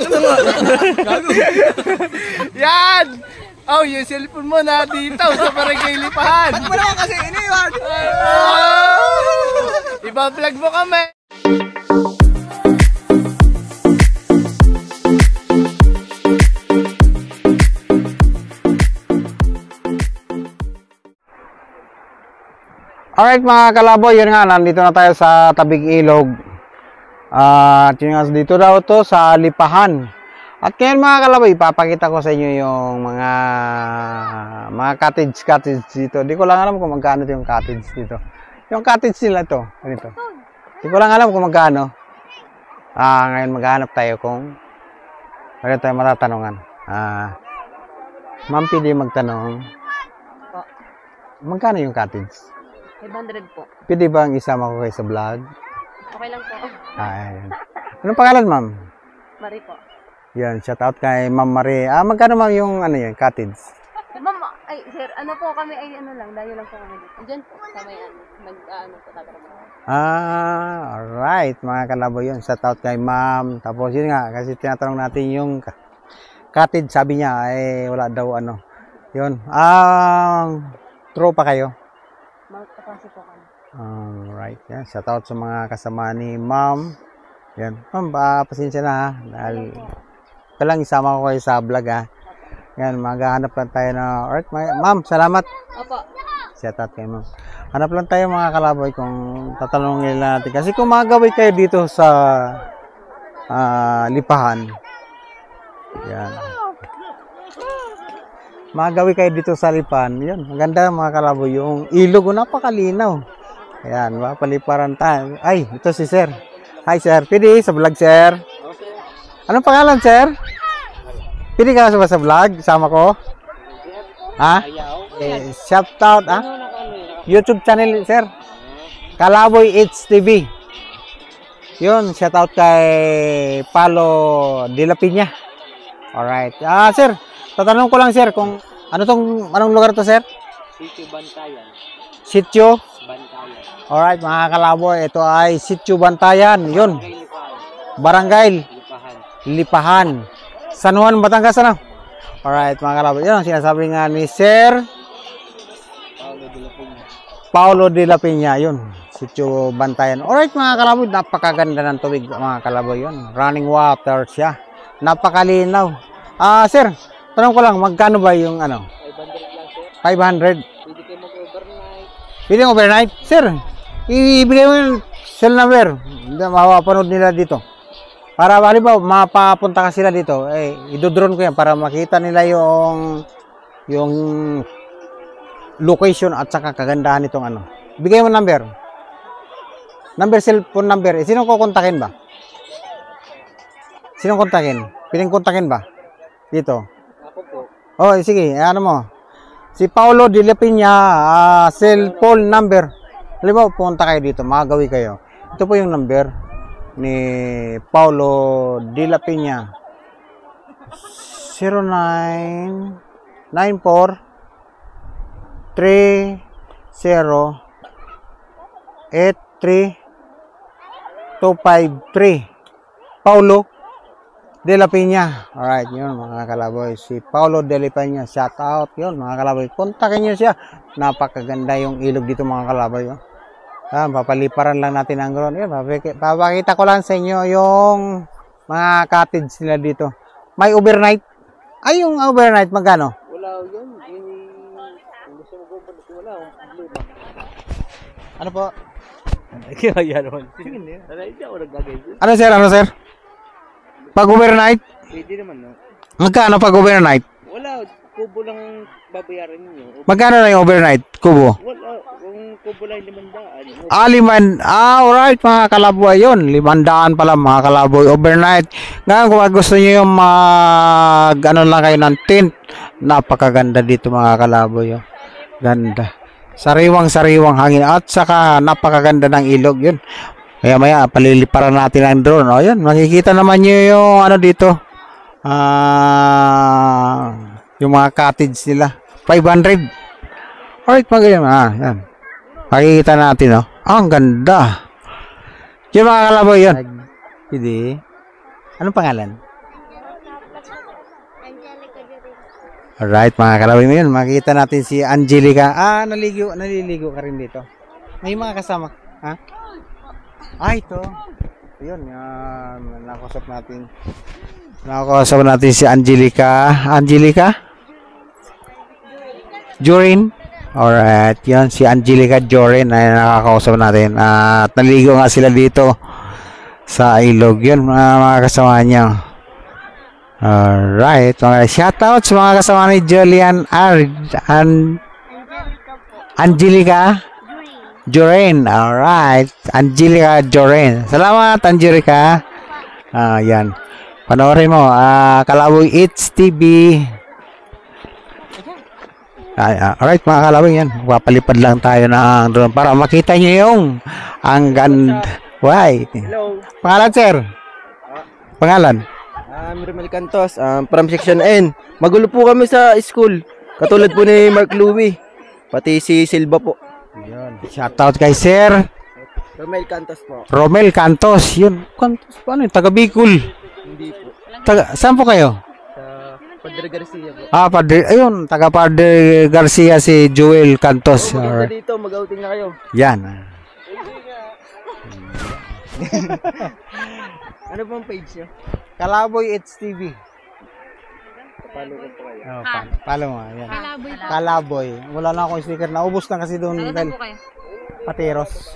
Gago. Yan! Oh, yung cellphone mo na dito sa barangay Lipahan. Ba't mo naman kasi iniwan? Iba-vlog mo kami. Alright mga kalaboy, yun nga, nandito na tayo sa tabing ilog. At yun nga, dito daw to sa Lipahan. At ngayon mga kalaboy, ipapakita ko sa inyo yung mga cottage dito. Di ko lang alam kung magkano yung cottage dito. Yung cottage nila to, ganito. Di ko lang alam kung magkano. Ngayon maghanap tayo kung meron tayo matatanungan. Ma'am, pwede magtanong. Magkano yung cottage? 500 po. Pwede bang isama ko kayo sa vlog? Okay lang po. Ayan. Anong pangalan, ma'am? Mari po. Yan, shout out kay Ma'am Marie. Magkano ma'am yung cottage? Ma'am, ay sir, ano po kami ay ano lang, dayo lang po kami dito. Diyan po sa may po tatrabaho. Alright, mga kalabo yun. Shout out kay ma'am. Tapos yun nga, kasi tinatanong natin yung cottage, sabi niya, wala daw ano. Yun. Tropa kayo? Magkakasi po kami. Alright, yan. Shout out sa mga kasama ni ma'am. Yan. Ma'am, pasensya na ha. Dahil palang isama ko kayo sa vlog ha. Yan, maghahanap lang tayo na. Alright, ma'am, salamat. Opo. Shout out kay ma'am. Hanap lang tayo mga kalaboy kung tatanungin natin. Kasi kung magawin kayo dito sa Lipahan. Yan. Magawin kayo dito sa Lipahan. Yan, maganda mga kalaboy. Yung ilog, napakalinaw. Ayan, paliparan tayo. Ay, ito si sir. Hi sir, pwede sa vlog sir. Anong pangalan sir? Pwede ka sa vlog? Sama ko? Ha? Shout out ha? YouTube channel sir. Kalaboy HTV. Yun, shout out kay Palo de la Piña. Alright. Sir, tatanong ko lang sir kung anong lugar to sir? Sitio Bantayan. Sitio? Bantayan. Alright mga kalaboy, ito ay Sitio Bantayan. Yun. Barangay Lipahan. San Juan, Batangas ano? Alright mga kalaboy, yun ang sinasabi nga ni Sir Paulo de la Piña. Yun, Sitio Bantayan. Alright mga kalaboy, napakaganda ng tubig mga kalaboy yun. Running water siya. Napakalinaw. Sir, tanong ko lang, magkano ba yung 500 lang sir. 500? Pwede kayo mag-overnight. Pwede overnight? Sir, ibigay mo yung cell number. Mapapanood nila dito. Para halimbawa, mapapunta ka sila dito. Idodrone ko yan para makita nila yung location at saka kagandahan nitong ano. Bigay mo number. Cellphone number. Sino ko kontakin ba? Sino kontakin? Piling kontakin ba? Dito. Ako po. Oh, sige. Ano mo? Si Paulo de la Piña, cellphone number. Halimbawa, pumunta kayo dito, magagawi kayo. Ito po yung number ni Paulo de la Piña. 0994 30 83 253. Paulo de la Piña. Alright, yun mga kalaboy. Si Paulo de la Piña, shout out. Yun mga kalaboy. Kontakin nyo siya. Napakaganda yung ilog dito mga kalaboy. Papaliparan lang natin ang ground. Yun, papakita ko lang sa inyo yung mga cottage nila dito. May overnight. Ay, yung overnight, magkano? Wala yun. Gusto mo go, wala. Ano po? Kaya naman. Ano sir? Pag overnight? Pwede naman no. Magkano pag overnight? Wala. Kubo lang babayaran ninyo. Magkano na yung overnight? Kubo? Wala. Kung kubo lang 500. Alright mga kalaboy yun. 500 pala mga kalaboy overnight. Ngayon kung gusto nyo yung ano lang kayo ng tent. Napakaganda dito mga kalaboy. Ganda. Sariwang hangin. At saka napakaganda ng ilog yun. Kaya maya paliliparan natin ang drone. O yun, makikita naman nyo yung ano dito. Yung mga cottage nila. 500. Alright mga ganyan. Yan. Makikita natin, oh. Ang ganda. Yung mga kalaboy yun. Hindi. Anong pangalan? Alright, mga kalaboy, ngayon makita natin si Angelica. Naliligo ka rin dito. May mga kasama. Ha? Ito. Ayun, yan. Nakakusap natin si Angelica. Angelica? Jorin? Alright, yun. Si Angelica Jorin ay nakakausap natin. At naligo nga sila dito sa ilog. Yun, mga kasama niya. Alright, shoutout sa mga kasama ni Julian Angelica Jorin. Alright, Angelica Jorin. Salamat, Angelica. Yan. Panoorin mo, Kalaboy It's TV. Alright, mga Kalaboy, yan. Papalipad lang tayo ng drone para makita nyo yung ang ganda. Why? Hello. Pangalan, sir? Pangalan? Romel Cantos, from Section N. Magulo po kami sa school. Katulad po ni Mark Louie. Pati si Silva po. Shoutout kay sir Romel Cantos po. Romel Cantos. Yun, Cantos, paano yun? Taga Bicol. Hindi po. Saan po kayo? Sa Padre Garcia po. Padre, ayun, taga Padre Garcia si Joel Cantos. Maganda dito, mag-outing na kayo. Yan. Ano pong page nyo? Kalaboy It's TV. Follow ko po kayo. Follow mo. Yan. Kalaboy. Kalaboy. Wala na akong sticker. Naubos na kasi doon. Ano Dahil po kayo? Pateros.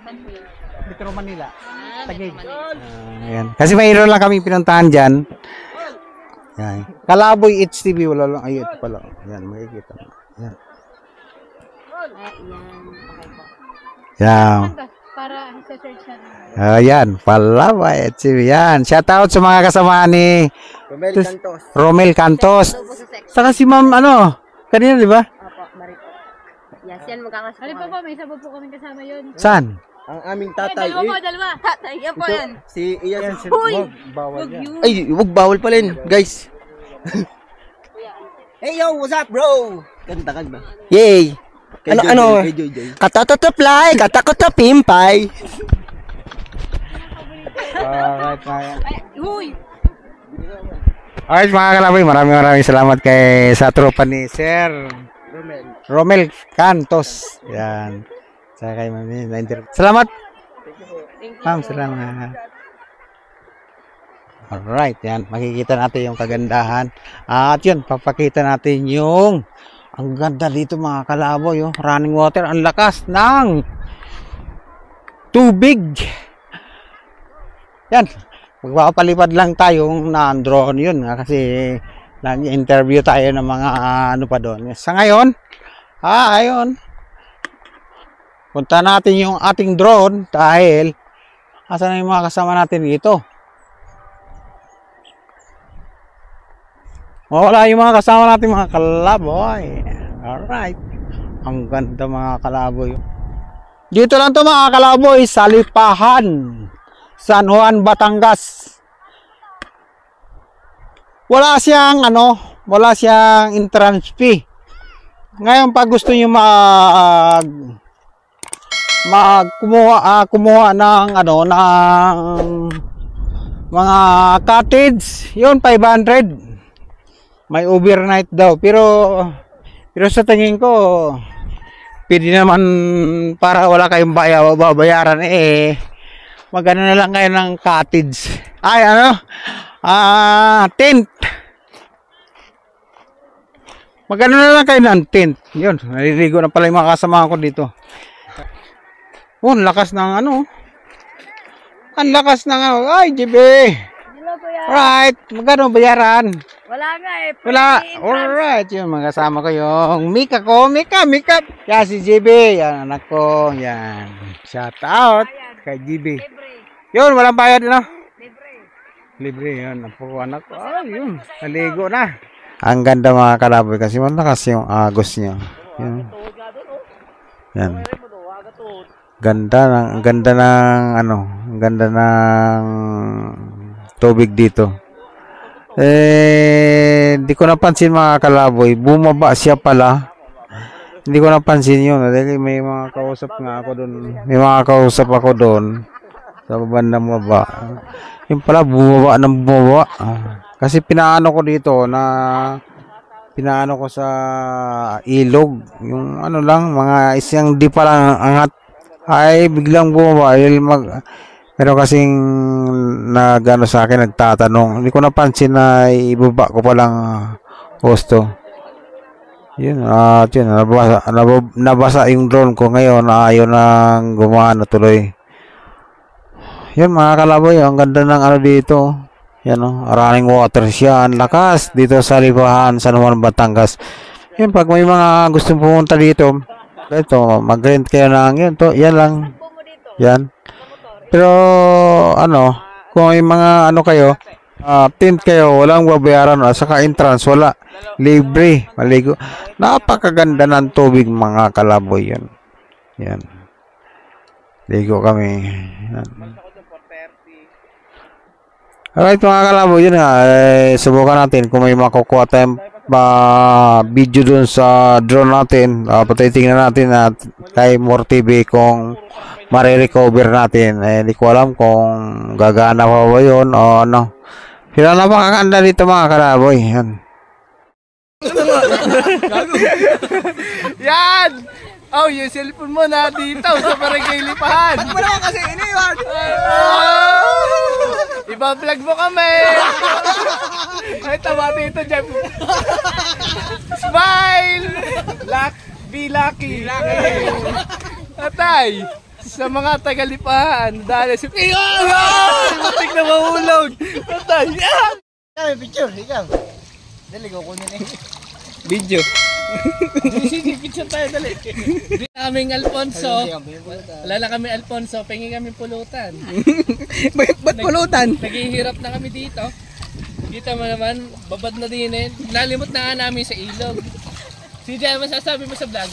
Saan po yun? Metro Manila. Taguig. Manila. Ayan. Kasi mayroon lang kami pinuntahan dyan. Yan. Kalaboy It's TV. Wala lang. Ay, ito pala. Yan. Makikita mo. Yan. Yan. Para sa search natin. Ayan. Kalaboy It's TV. Yan. Shoutout sa mga kasama ni Romel Cantos. Romel Cantos. Saka si ma'am, kanina, di ba? Opo, Marito. Yes, yan magkakasama. Ano po, may isa po kami kasama yun. Saan? Ang aming tatay. Dalawa. Tatay, yan po yan. Si Ian. Huy! Bawal yan. Ay, wag bawal pala yun, guys. Hey yo, what's up, bro? Kanta ka ba? Yay! Ano? Kay Joy Joy. Katataplay, katakotapimpay. Alright, Huy! alright mga Kalaboy, maraming salamat sa tropa ni Sir Romel Cantos. Yan. Sa kay ma'am. Salamat. Ma'am, salamat. Alright, yan. Makikita natin yung kagandahan. At yun, papakita natin yung ang ganda dito mga Kalaboy. Yung running water. Ang lakas ng tubig. Yan. Magpapalipad lang tayong na-drone yun kasi nag-interview tayo ng mga pa doon. Sa ngayon, ayun. Punta natin yung ating drone dahil asan na yung mga kasama natin dito. Wala yung mga kasama natin mga Kalaboy. Alright. Ang ganda mga Kalaboy. Dito lang to mga Kalaboy, sa Lipahan, San Juan, Batangas. Wala siyang entrance fee. Ngayon pag gusto niyo kumuha ng mga cottage, yun 500. May overnight daw, pero sa tingin ko pwede naman para wala kayong babayaran magano na lang kayo ng cottage. Tent. Magano na lang kayo ng tent. Yun, naliligo na pala yung mga kasama ko dito. Ang lakas ng ang lakas ng ay, GB. Right, magano bayaran? Wala nga Wala. Alright, yun mga kasama ko yung Mika ko. Mika. Yan si GB. Yan anak ko. Yan. Shout out kay GB. Yun, walang bayad Libre yun. Apo anak ko. Yun. Naligo na. Ang ganda mga Kalaboy kasi malakas yung agos niya. Yan. Ganda ng tubig dito. Hindi ko napansin mga Kalaboy, bumaba siya pala. Hindi ko napansin yun dahil may mga kausap ako doon sa bandang baba. Yung pala bumaba. Kasi pinaano ko dito na pinaano ko sa ilog. Yung ano lang, mga isang di pa lang angat. Ay, biglang bumaba. Pero kasing nagano sa akin, nagtatanong. Hindi ko napansin na ibaba ko palang husto. Yun, yun, nabasa yung drone ko ngayon na ayaw nang gumana tuloy. Yan mga kalaboy, ang ganda ng ano dito. Yan running water siya, ang lakas dito sa Lipahan, San Juan, Batangas. Yan, pag may mga gustong pumunta dito, ito, mag-rent kayo ng yun, to, yan lang. Yan. Pero, ano, kung may mga ano kayo, tent kayo, walang babayaran, saka entrance, wala. Libre, maligo. Napakaganda ng tubig mga kalaboy yan. Yan. Ligo kami. Yan. Alright mga kalabo, yun nga, subukan natin kung may makukuha tayong video dun sa drone natin. Patitingnan natin at kay More TV kung marirecover natin. Hindi ko alam kung gagana pa ba yun o ano. Pero napakaganda dito mga kalabo. Yan. Yan! Oh, yung cellphone mo na dito sa Barangay Lipahan. Ba't mo naman kasi iniwan? Iba-vlog mo kami. Ay, tama dito, Jeff. Smile! Be lucky. Atay, sa mga taga-Lipahan, dahil si Pio! Matik na mahulog. Atay, yan! Picture, ikaw. Dali, kukunin video. Sige, picture tayo, dali. Aming Alfonso. Wala na kami Alfonso, pengi kami pulutan. Ba't pulutan? Naghihirap na kami dito. Kita mo naman, babad na din eh. Nalimot na nga namin sa ilog. Si Jai, masasabi mo sa vlog?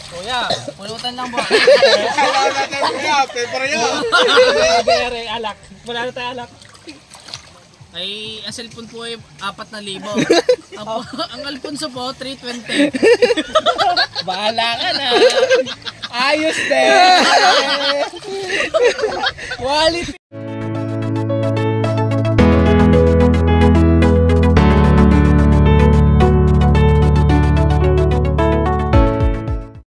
Kuya, pulutan lang ba? Kailangan natin kuya, paper yun. Bere, alak. Wala na tayo alak. Ay, ang cellphone po ay 4,000. Ang Alfonso po, 320. Bahala ka na. Ayos din. Quality.